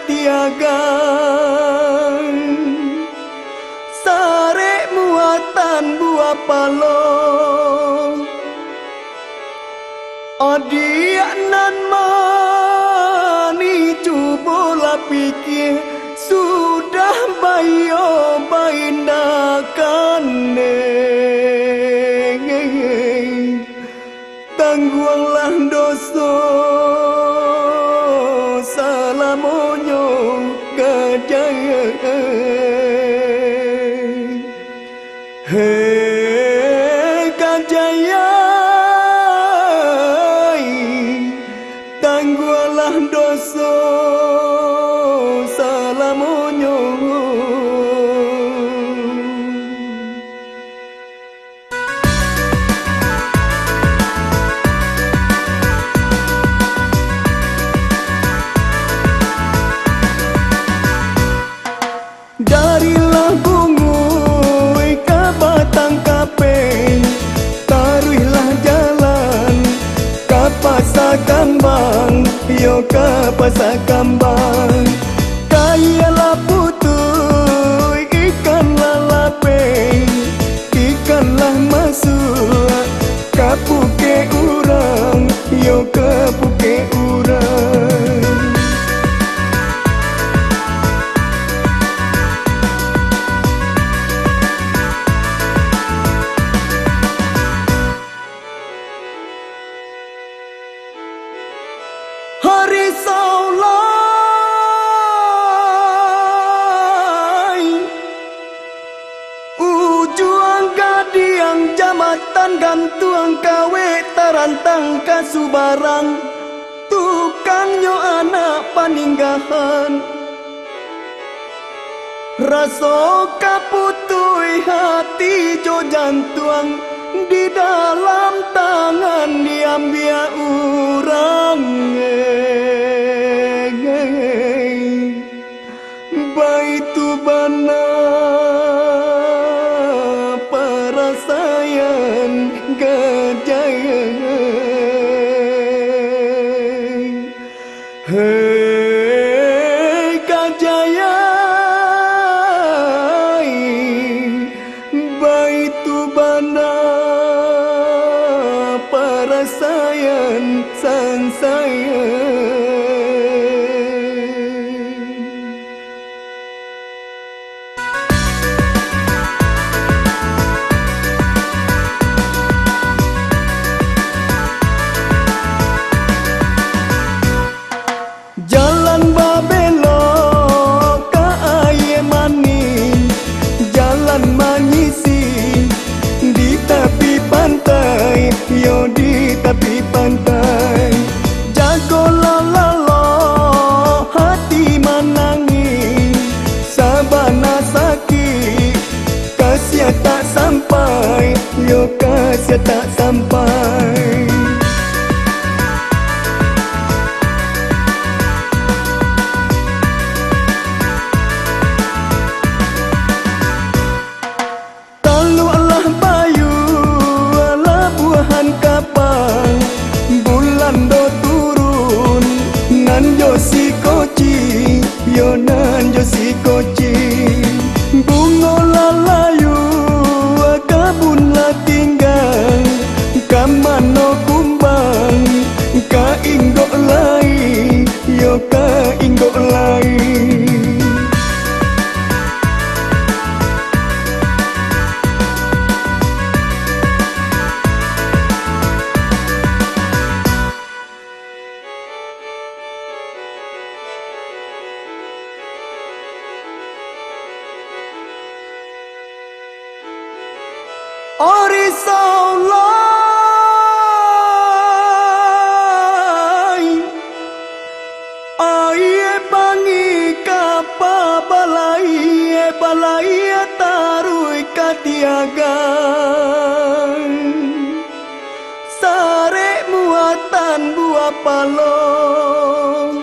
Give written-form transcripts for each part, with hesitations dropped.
katiagan sare muatan buah palong adianan mani cubola pikir sudah bayo bainakan tangguanglah dosa salamonyo gajaya hei gajaya tangguanglah dosa salamonyo darilah bungui ke batang kape taruhlah jalan ke pasar kambang yo ke pasar kambang kayalah putui ikanlah lapeng ikanlah masuk ke puke urang yo ke puke urang hari saulai ujuang kadiang jamatan gantuang kawe tarantang kasubarang tukangnya anak paninggahan raso kaputui hati jo jantuang di dalam tangan diambil urang baitu bana parasayan gajaya hei gajaya baitu bana parasayan sansaya jalan babelok ke air mani jalan mengisi di tepi pantai yo di tepi pantai jagolah lalo hati menangis sabana sakit kasih tak sampai yo kasih tak sampai bulan do turun nan jo si koci yo nan jo si koci bungo lalayu kabun la tinggal kamano kumbang ka inggo lai yo ka inggo lai ori saulai aie bangi kapa balai balai tarui katiagan sare muatan buah palong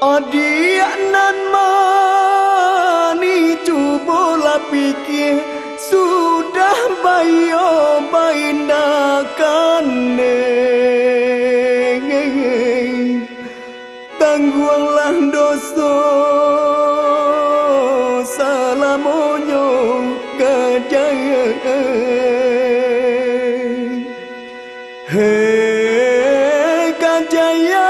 adianan mani cubola pikir sudah bayo bainakan tangguang saya